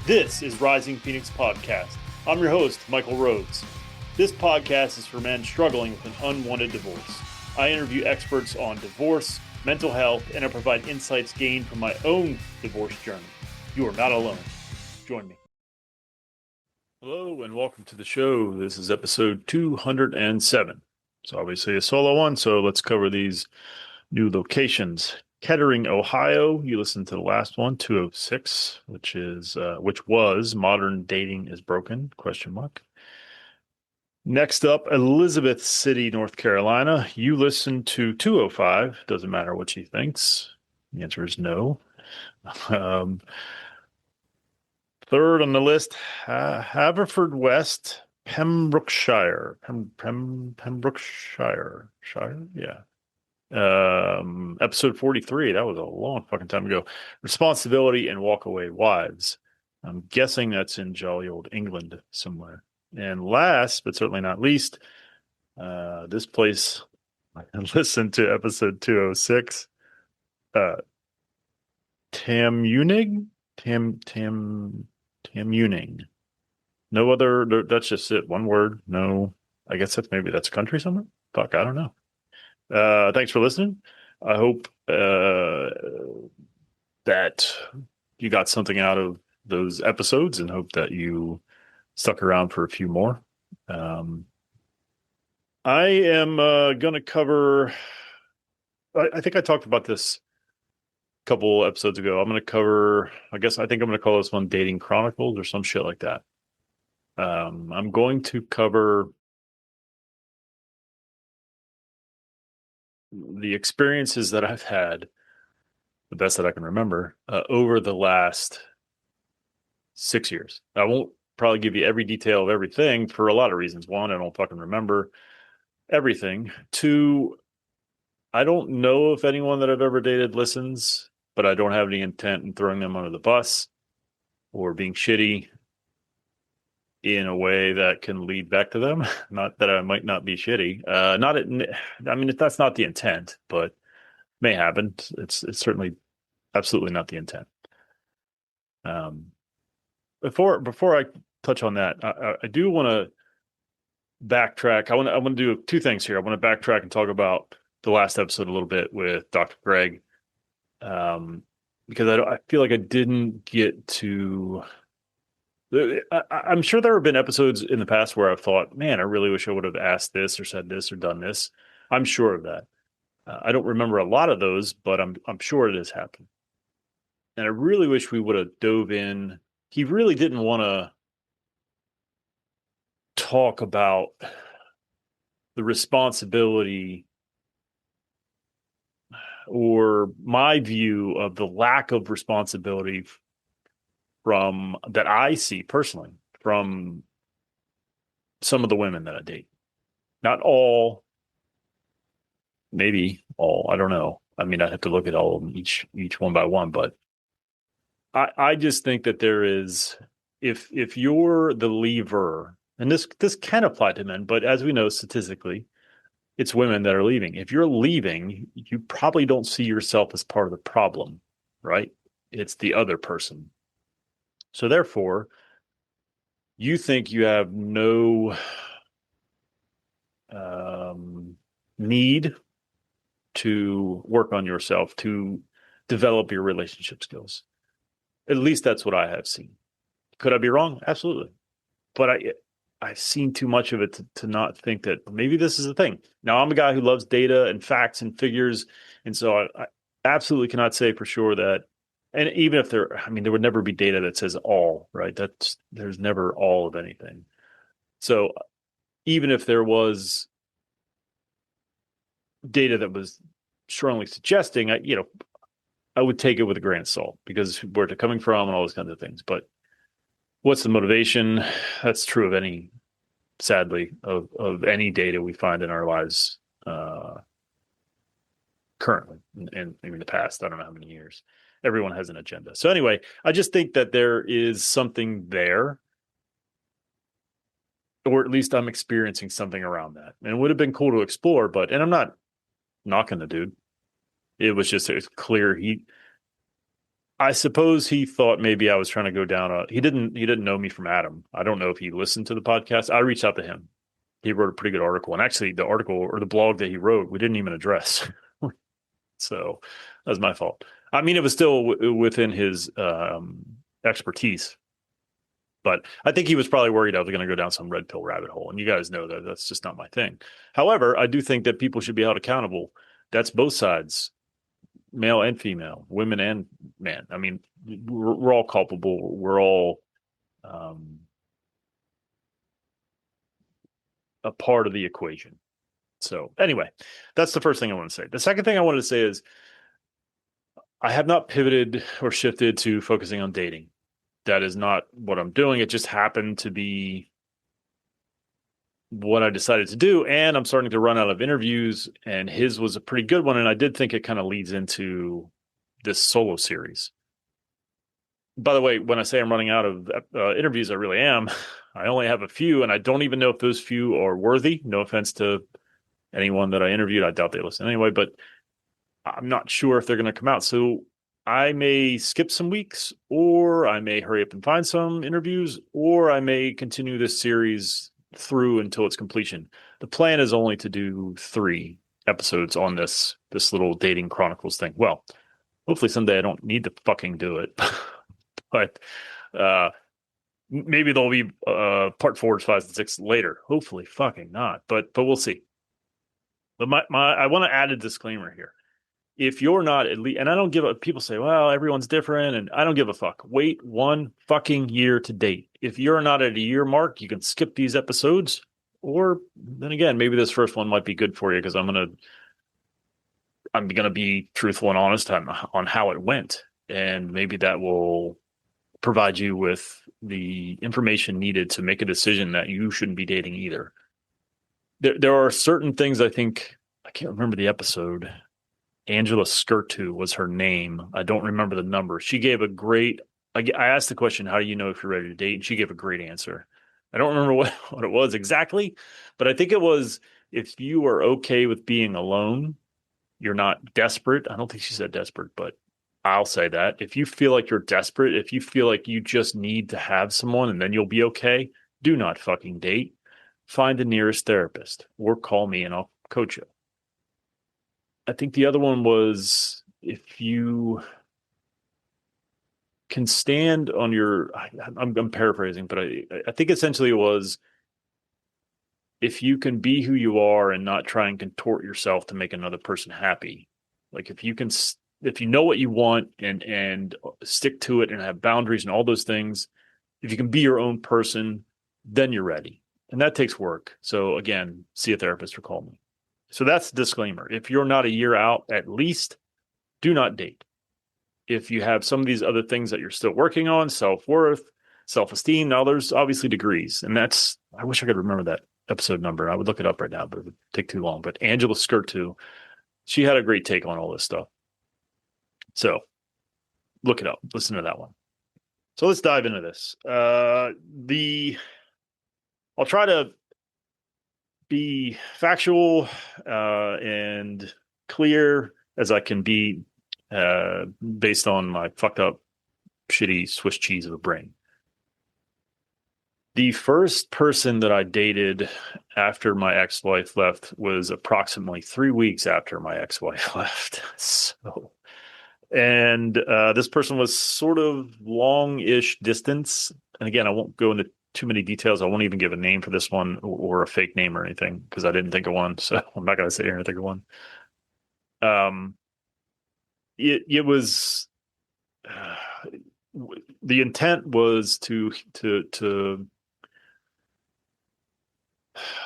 This is Rising Phoenix Podcast. I'm your host, Michael Rhodes. This podcast is for men struggling with an unwanted divorce. I interview experts on divorce, mental health, and I provide insights gained from my own divorce journey. You are not alone. Join me. Hello and welcome to the show. This is episode 207. It's obviously a solo one, so let's cover these new locations. Kettering, Ohio. You listened to the last one, 206, which was Modern Dating is Broken, ? Next up, Elizabeth City, North Carolina. You listened to 205. Doesn't matter what she thinks. The answer is no. Third on the list, Haverfordwest, Pembrokeshire. Pembrokeshire. Shire? Yeah. Episode 43. That was a long fucking time ago. Responsibility and Walkaway Wives. I'm guessing that's in jolly old England somewhere. And last, but certainly not least, this place, I listened to episode 206. Tamuning? Tamuning. No other, that's just it. One word. No, I guess maybe that's a country somewhere. Fuck, I don't know. Thanks for listening. I hope that you got something out of those episodes and hope that you stuck around for a few more. I am going to cover, I think I talked about this a couple episodes ago. I'm going to cover, I think I'm going to call this one Dating Chronicles or some shit like that. I'm going to cover the experiences that I've had, the best that I can remember, over the last 6 years. I won't probably give you every detail of everything for a lot of reasons. One, I don't fucking remember everything. Two, I don't know if anyone that I've ever dated listens, but I don't have any intent in throwing them under the bus or being shitty in a way that can lead back to them. Not that I might not be shitty. That's not the intent, but may happen. It's certainly absolutely not the intent. Before I touch on that, I do want to backtrack. I want to do two things here. I want to backtrack and talk about the last episode a little bit with Dr. Greg, because I feel like I didn't get to. I'm sure there have been episodes in the past where I've thought, man, I really wish I would have asked this or said this or done this. I'm sure of that. I don't remember a lot of those, but I'm sure it has happened. And I really wish we would have dove in. He really didn't want to talk about the responsibility or my view of the lack of responsibility from that I see personally from some of the women that I date. Not all, maybe all, I don't know. I mean, I'd have to look at all of them, each one by one, but I just think that there is, if you're the leaver, and this can apply to men, but as we know statistically, it's women that are leaving. If you're leaving, you probably don't see yourself as part of the problem, right? It's the other person. So therefore, you think you have no need to work on yourself, to develop your relationship skills. At least that's what I have seen. Could I be wrong? Absolutely. But I've seen too much of it to not think that maybe this is the thing. Now, I'm a guy who loves data and facts and figures. And so I absolutely cannot say for sure that, and even if there would never be data that says all, right? There's never all of anything. So even if there was data that was strongly suggesting, I would take it with a grain of salt because where they're coming from and all those kinds of things. But what's the motivation? That's true of sadly, of any data we find in our lives currently and in the past. I don't know how many years. Everyone has an agenda. So anyway, I just think that there is something there, or at least I'm experiencing something around that. And it would have been cool to explore, and I'm not knocking the dude. It was clear I suppose he thought maybe I was trying to go down a. He didn't know me from Adam. I don't know if he listened to the podcast. I reached out to him. He wrote a pretty good article, and actually, the article or the blog that he wrote, we didn't even address. So that was my fault. I mean, it was still within his expertise, but I think he was probably worried I was going to go down some red pill rabbit hole. And you guys know that that's just not my thing. However, I do think that people should be held accountable. That's both sides, male and female, women and men. I mean, we're all culpable. We're all um, a part of the equation. So anyway, that's the first thing I want to say. The second thing I wanted to say is I have not pivoted or shifted to focusing on dating. That is not what I'm doing. It just happened to be what I decided to do. And I'm starting to run out of interviews, and his was a pretty good one. And I did think it kind of leads into this solo series. By the way, when I say I'm running out of interviews, I really am. I only have a few, and I don't even know if those few are worthy. No offense to anyone that I interviewed. I doubt they listen anyway, but I'm not sure if they're going to come out. So I may skip some weeks, or I may hurry up and find some interviews, or I may continue this series through until its completion. The plan is only to do 3 episodes on this little dating chronicles thing. Well, hopefully someday I don't need to fucking do it. But maybe there'll be part 4, 5, and 6 later. Hopefully fucking not. But we'll see. But I want to add a disclaimer here. If you're not at least, and I don't give a, people say, well, everyone's different, and I don't give a fuck. Wait 1 fucking year to date. If you're not at a year mark, you can skip these episodes. Or then again, maybe this first one might be good for you because I'm gonna be truthful and honest on how it went, and maybe that will provide you with the information needed to make a decision that you shouldn't be dating either. There are certain things I think, I can't remember the episode. Angela Skirtu was her name. I don't remember the number. She gave a great, I asked the question, how do you know if you're ready to date? And she gave a great answer. I don't remember what it was exactly, but I think it was, if you are okay with being alone, you're not desperate. I don't think she said desperate, but I'll say that. If you feel like you're desperate, if you feel like you just need to have someone and then you'll be okay, do not fucking date. Find the nearest therapist or call me and I'll coach you. I think the other one was, if you can stand on your, I'm paraphrasing, but I think essentially it was, if you can be who you are and not try and contort yourself to make another person happy. Like if you know what you want and stick to it and have boundaries and all those things, if you can be your own person, then you're ready. And that takes work. So again, see a therapist or call me. So that's the disclaimer. If you're not a year out, at least do not date. If you have some of these other things that you're still working on, self-worth, self-esteem, now there's obviously degrees. And that's, I wish I could remember that episode number. I would look it up right now, but it would take too long. But Angela Skirtu, she had a great take on all this stuff. So look it up. Listen to that one. So let's dive into this. I'll try to be factual and clear as I can be based on my fucked up, shitty Swiss cheese of a brain. The first person that I dated after my ex-wife left was approximately 3 weeks after my ex-wife left. And this person was sort of long-ish distance. And again, I won't go into too many details. I won't even give a name for this one or a fake name or anything because I didn't think of one. So I'm not going to sit here and think of one. It was the intent was to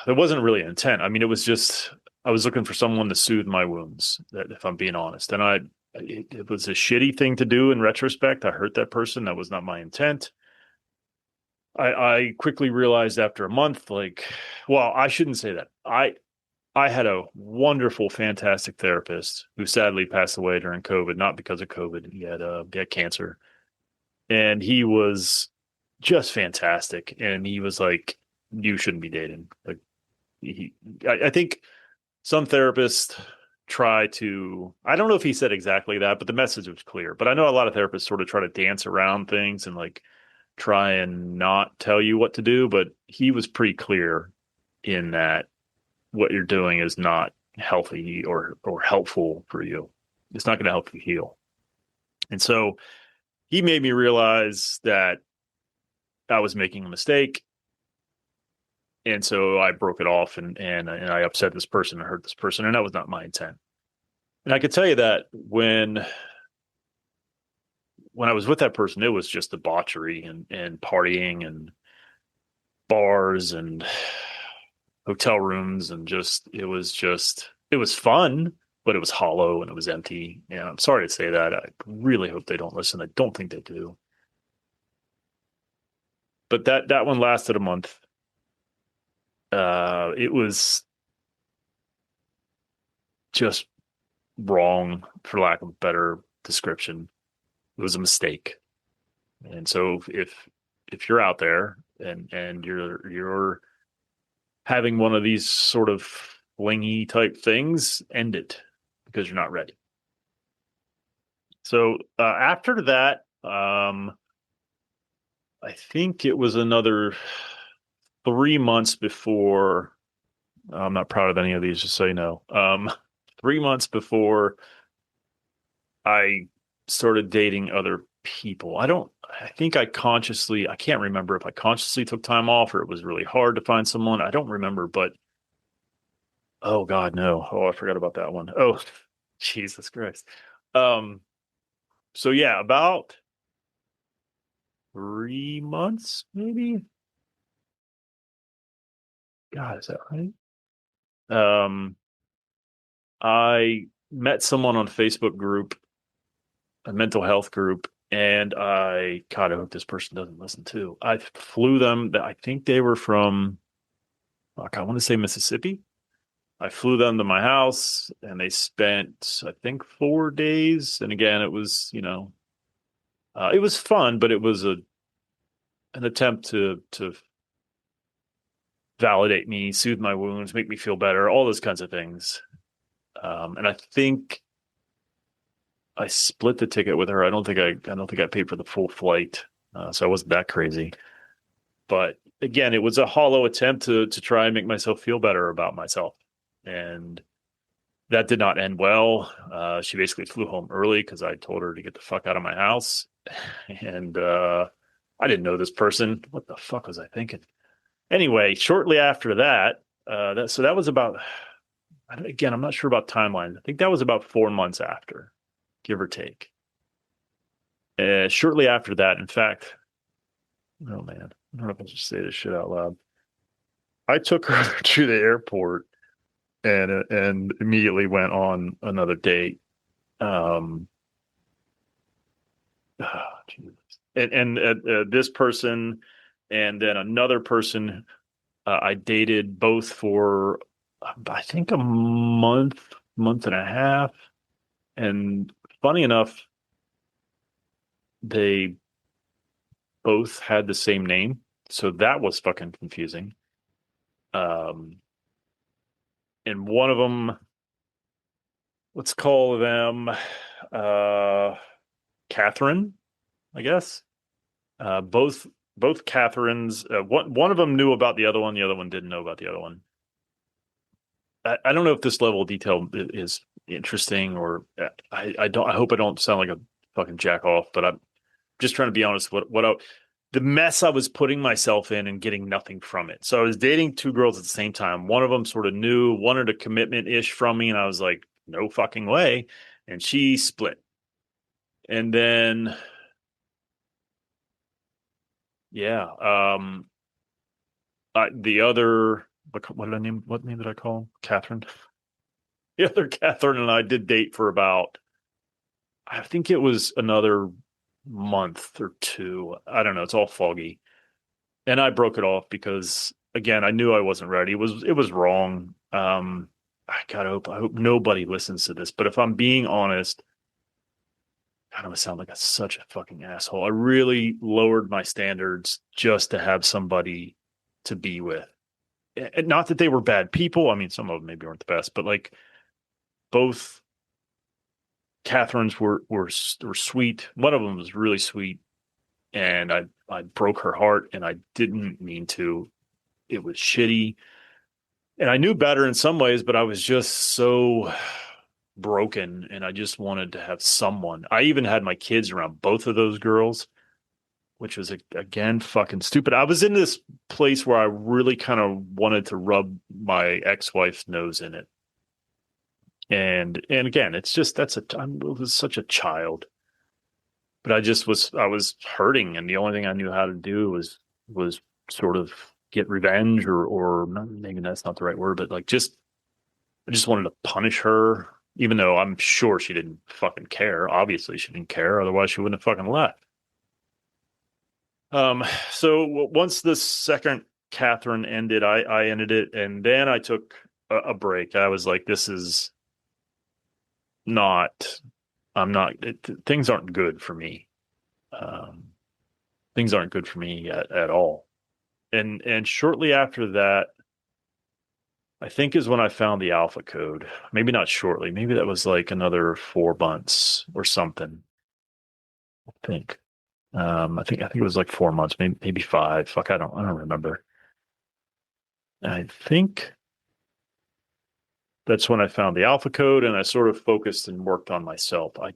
there wasn't really an intent. I mean, it was just I was looking for someone to soothe my wounds, if I'm being honest. And it was a shitty thing to do in retrospect. I hurt that person. That was not my intent. I quickly realized after a month, well, I shouldn't say that. I had a wonderful, fantastic therapist who sadly passed away during COVID, not because of COVID. He had cancer, and he was just fantastic. And he was like, "You shouldn't be dating." Like, I think some therapists try to, I don't know if he said exactly that, but the message was clear. But I know a lot of therapists sort of try to dance around things and like try and not tell you what to do, but he was pretty clear in that what you're doing is not healthy or helpful for you. It's not going to help you heal. And so he made me realize that I was making a mistake. And so I broke it off and I upset this person and hurt this person. And that was not my intent. And I could tell you that when I was with that person, it was just debauchery and partying and bars and hotel rooms and it was fun, but it was hollow and it was empty. Yeah, I'm sorry to say that. I really hope they don't listen. I don't think they do. But that one lasted a month. It was just wrong, for lack of a better description. It was a mistake. And so if you're out there and you're having one of these sort of flingy type things, end it because you're not ready. So after that, I think it was another 3 months before. I'm not proud of any of these, just so you know. 3 months before I started dating other people. I think I can't remember if I consciously took time off or it was really hard to find someone. I don't remember, but oh God, no. Oh, I forgot about that one. Oh, Jesus Christ. Um, so yeah, about 3 months, maybe. God, is that right? Um, I met someone on Facebook group, a mental health group, and God, I hope this person doesn't listen too. I flew them. I think they were from, fuck, I want to say Mississippi. I flew them to my house and they spent, I think, 4 days. And again, it was, it was fun, but it was an attempt to validate me, soothe my wounds, make me feel better, all those kinds of things. And I think I split the ticket with her. I don't think I paid for the full flight, so I wasn't that crazy. But again, it was a hollow attempt to try and make myself feel better about myself, and that did not end well. She basically flew home early because I told her to get the fuck out of my house, and I didn't know this person. What the fuck was I thinking? Anyway, shortly after that, that was about. Again, I'm not sure about timelines. I think that was about 4 months after, give or take. Shortly after that, in fact, oh man, I don't know if I should say this shit out loud. I took her to the airport and immediately went on another date. Um, Jesus. And this person and then another person I dated both for I think a month and a half. And funny enough, they both had the same name. So that was fucking confusing. Um, and one of them, let's call them uh, Catherine, I guess. Both Catherines. One of them knew about the other one. The other one didn't know about the other one. I don't know if this level of detail is interesting or I don't. I hope I don't sound like a fucking jack off, but I'm just trying to be honest. The mess I was putting myself in and getting nothing from it. So I was dating two girls at the same time. One of them sort of knew, wanted a commitment ish from me, and I was like, no fucking way. And she split. And then, yeah, the other, what did I name? What name did I call Catherine? The other Catherine and I did date for about, I think it was another month or two. I don't know. It's all foggy. And I broke it off because again, I knew I wasn't ready. It was wrong. I hope nobody listens to this. But if I'm being honest, God, I sound like such a fucking asshole. I really lowered my standards just to have somebody to be with. And not that they were bad people. I mean, some of them maybe weren't the best, but like both Catherines were sweet. One of them was really sweet, and I broke her heart, and I didn't mean to. It was shitty, and I knew better in some ways, but I was just so broken, and I just wanted to have someone. I even had my kids around both of those girls, which was again fucking stupid. I was in this place where I really kind of wanted to rub my ex-wife's nose in it. And again, it's just I was such a child, but I was hurting, and the only thing I knew how to do was sort of get revenge, or not, maybe that's not the right word, but like just I just wanted to punish her, even though I'm sure she didn't fucking care. Obviously, she didn't care, otherwise she wouldn't have fucking left. So once the second Catherine ended, I ended it, and then I took a break. I was like, this is not, I'm not, things aren't good for me. Um, things aren't good for me at all. And shortly after that, I think is when I found the alpha code. Maybe not shortly. Maybe that was like another 4 months or something. I think. I think it was like 4 months, maybe five. Fuck, I don't remember. I think that's when I found the alpha code, and I sort of focused and worked on myself. I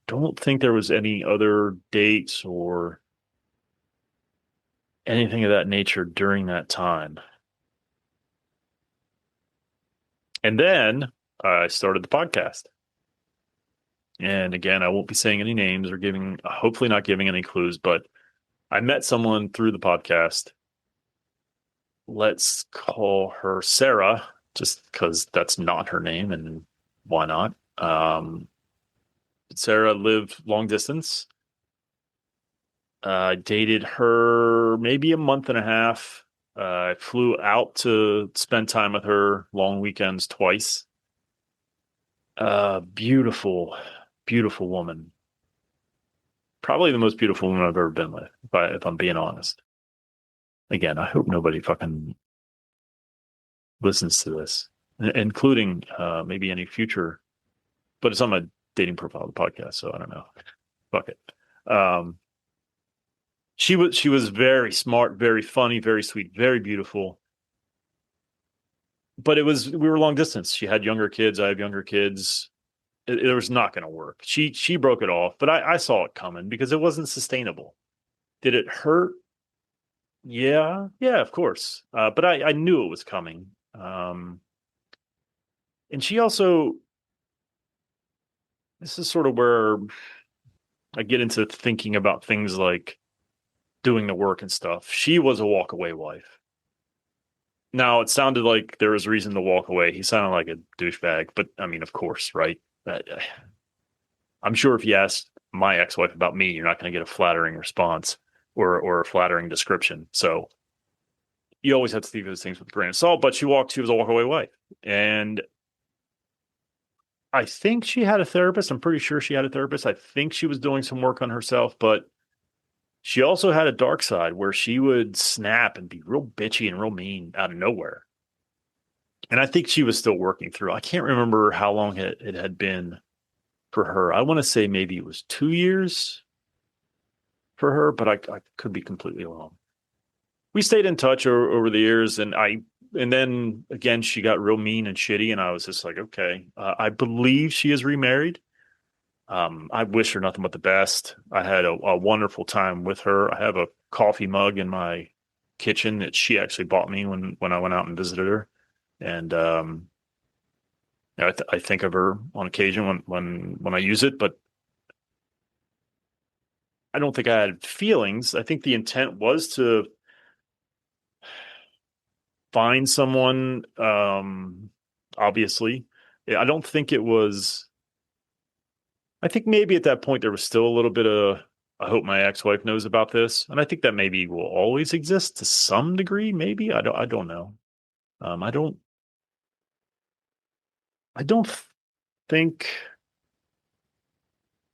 don't think there was any other dates or anything of that nature during that time. And then I started the podcast. And again, I won't be saying any names or hopefully not giving any clues, but I met someone through the podcast. Let's call her Sarah, just because that's not her name, and why not? Sarah lived long distance. I dated her maybe a month and a half. I flew out to spend time with her long weekends twice. Beautiful, beautiful woman. Probably the most beautiful woman I've ever been with, if I'm being honest. Again, I hope nobody fucking listens to this, including maybe any future, but it's on my dating profile of the podcast, so I don't know. Fuck it. Um, she was very smart, very funny, very sweet, very beautiful. But we were long distance. She had younger kids, I have younger kids. It was not going to work. She broke it off, but I saw it coming because it wasn't sustainable. Did it hurt? Yeah, yeah, of course. But I knew it was coming. And she also, this is sort of where I get into thinking about things like doing the work and stuff. She was a walk away wife. Now, it sounded like there was reason to walk away. He sounded like a douchebag, but I mean, of course, right? I'm sure if you asked my ex-wife about me, you're not going to get a flattering response or a flattering description. So you always have to think of those things with a grain of salt. But she was a walk away wife, and I think she had a therapist. I'm pretty sure she had a therapist. I think she was doing some work on herself, but she also had a dark side where she would snap and be real bitchy and real mean out of nowhere. And I think she was still working through. I can't remember how long it had been for her. I want to say maybe it was 2 years for her, but I could be completely wrong. We stayed in touch over the years, and then again she got real mean and shitty, and I was just like, okay. I believe she is remarried. I wish her nothing but the best. I had a wonderful time with her. I have a coffee mug in my kitchen that she actually bought me when I went out and visited her, and I think of her on occasion when I use it, but I don't think I had feelings. I think the intent was to find someone. Obviously, I don't think it was. I think maybe at that point there was still a little bit of, I hope my ex-wife knows about this, and I think that maybe will always exist to some degree. Maybe I don't know. I don't think,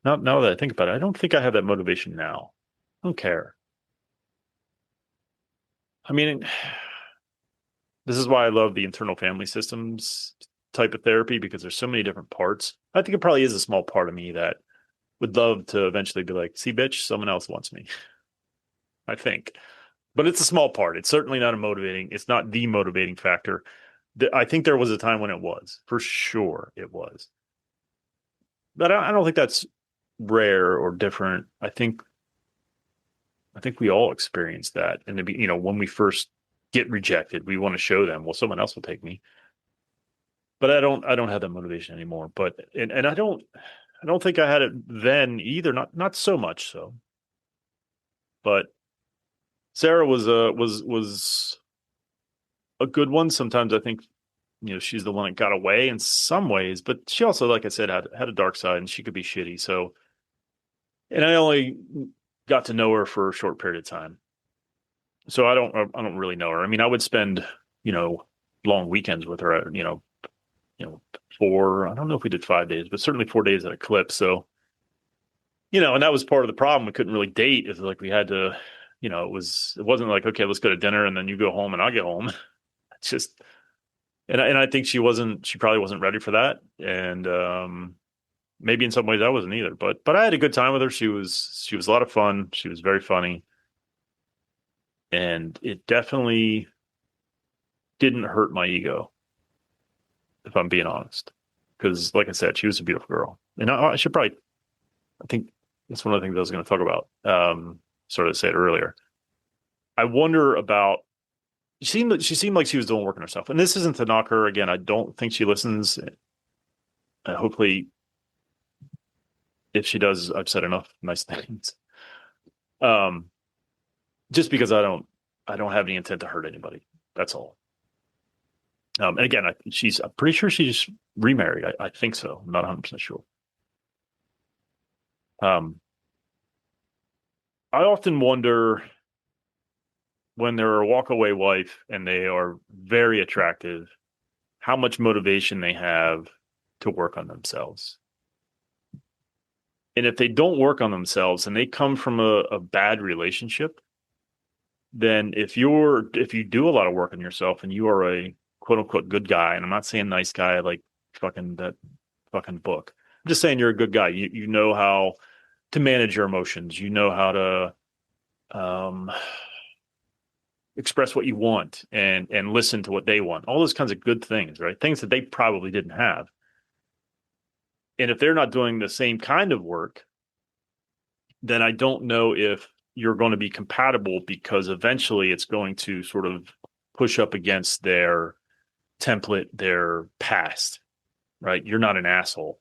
now that I think about it, I don't think I have that motivation now. I don't care. I mean, this is why I love the internal family systems type of therapy because there's so many different parts. I think it probably is a small part of me that would love to eventually be like, see, bitch, someone else wants me. I think. But it's a small part. It's certainly not a motivating, it's not the motivating factor. I think there was a time when it was. For sure it was. But I don't think that's rare or different. I think we all experience that. And to be, when we first get rejected, we want to show them, well, someone else will take me. But I don't have that motivation anymore. But and I don't think I had it then either. Not so much so. But Sarah was a good one. Sometimes I think she's the one that got away in some ways, but she also, like I said, had a dark side, and she could be shitty. So, and I only got to know her for a short period of time, so I don't really know her. I mean, I would spend long weekends with her. I don't know if we did 5 days, but certainly 4 days at a clip. So, and that was part of the problem. We couldn't really date. Is like we had to, it wasn't like, okay, let's go to dinner and then you go home and I'll get home. It's just, and I think she probably wasn't ready for that. And, maybe in some ways I wasn't either, but I had a good time with her. She was a lot of fun. She was very funny, and it definitely didn't hurt my ego, if I'm being honest. Because, like I said, she was a beautiful girl, and I should probably. I think that's one of the things I was going to talk about. Sort of said earlier. I wonder about. She seemed like she was doing work on herself, and this isn't to knock her again. I don't think she listens. Hopefully, if she does, I've said enough nice things. Um, just because I don't have any intent to hurt anybody. That's all. And again, I'm pretty sure she's remarried. I think so. I'm not 100% sure. Um, I often wonder when they're a walkaway wife and they are very attractive, how much motivation they have to work on themselves. And if they don't work on themselves and they come from a bad relationship, then if you do a lot of work on yourself and you are a quote unquote good guy, and I'm not saying nice guy like fucking that fucking book. I'm just saying you're a good guy. You know how to manage your emotions. You know how to express what you want and listen to what they want. All those kinds of good things, right? Things that they probably didn't have. And if they're not doing the same kind of work, then I don't know if you're going to be compatible, because eventually it's going to sort of push up against their template, their past, right? You're not an asshole.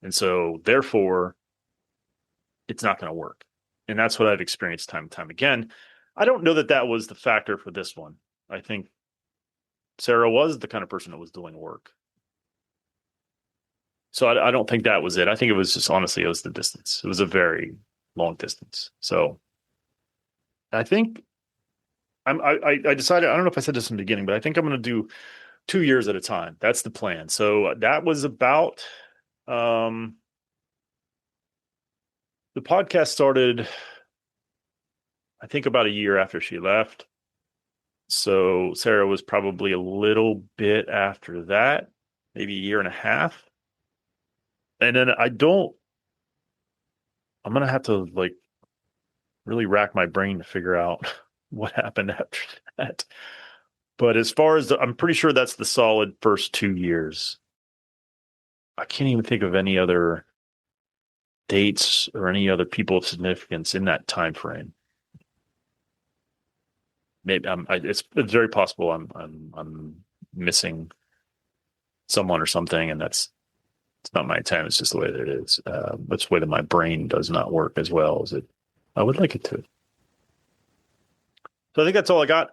And so therefore it's not going to work. And that's what I've experienced time and time again. I don't know that that was the factor for this one. I think Sarah was the kind of person that was doing work. So I don't think that was it. I think it was just, honestly, it was the distance. It was a very long distance. So I think I decided, I don't know if I said this in the beginning, but I think I'm going to do 2 years at a time. That's the plan. So that was about, the podcast started, I think, about a year after she left. So Sarah was probably a little bit after that, maybe a year and a half. And then I'm going to have to like really rack my brain to figure out what happened after that. But as far as I'm pretty sure that's the solid first 2 years. I can't even think of any other dates or any other people of significance in that time frame. Maybe it's very possible I'm missing someone or something, and it's not my intent. It's just the way that it is. It's the way that my brain does not work as well as I would like it to. So I think that's all I got.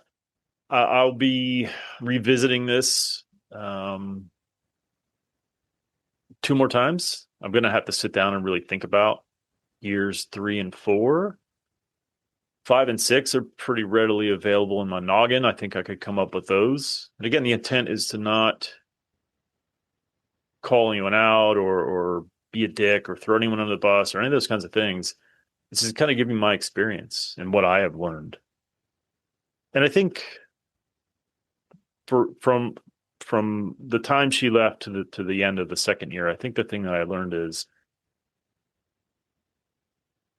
I'll be revisiting this 2 more times. I'm going to have to sit down and really think about years 3 and 4. 5 and 6 are pretty readily available in my noggin. I think I could come up with those. And again, the intent is to not call anyone out or be a dick or throw anyone under the bus or any of those kinds of things. This is kind of giving my experience and what I have learned. And I think from from the time she left to the end of the second year, I think the thing that I learned is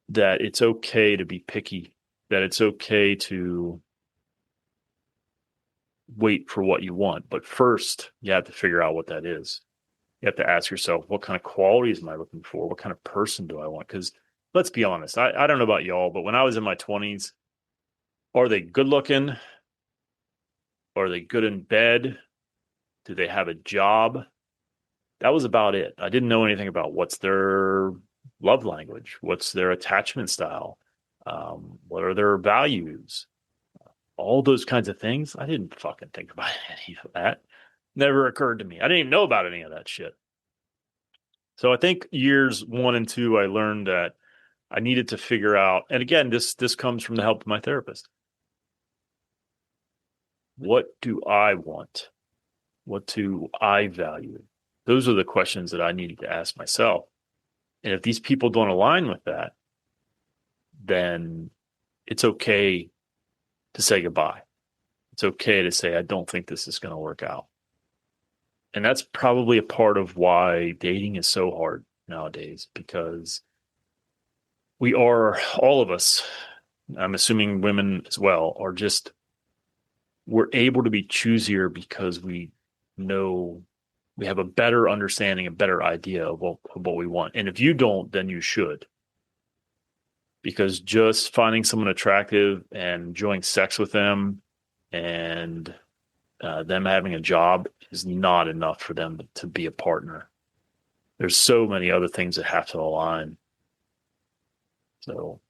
that it's okay to be picky, that it's okay to wait for what you want. But first, you have to figure out what that is. You have to ask yourself, what kind of qualities am I looking for? What kind of person do I want? Because let's be honest, I don't know about y'all, but when I was in my 20s, are they good looking? Are they good in bed? Do they have a job? That was about it. I didn't know anything about what's their love language, what's their attachment style, what are their values, all those kinds of things. I didn't fucking think about any of that. Never occurred to me. I didn't even know about any of that shit. So I think years 1 and 2, I learned that I needed to figure out, and again, this comes from the help of my therapist. What do I want? What do I value? Those are the questions that I needed to ask myself. And if these people don't align with that, then it's okay to say goodbye. It's okay to say, I don't think this is going to work out. And that's probably a part of why dating is so hard nowadays, because we are, all of us, I'm assuming women as well, are just, we're able to be choosier because we know we have a better understanding, a better idea of what we want. And if you don't, then you should. Because just finding someone attractive and enjoying sex with them and them having a job is not enough for them to be a partner. There's so many other things that have to align. So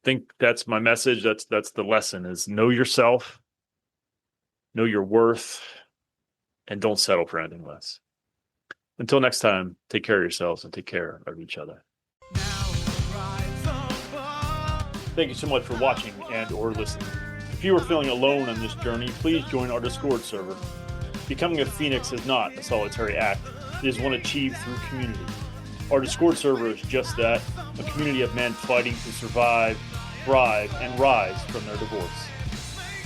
I think that's my message. That's the lesson, is know yourself, know your worth, and don't settle for anything less. Until next time, take care of yourselves and take care of each other. Thank you so much for watching and or listening. If you are feeling alone on this journey, please join our Discord server. Becoming a Phoenix is not a solitary act. It is one achieved through community. Our Discord server is just that, a community of men fighting to survive, thrive, and rise from their divorce.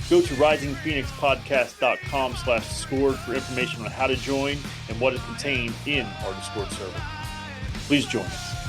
Go to risingphoenixpodcast.com/Discord for information on how to join and what is contained in our Discord server. Please join us.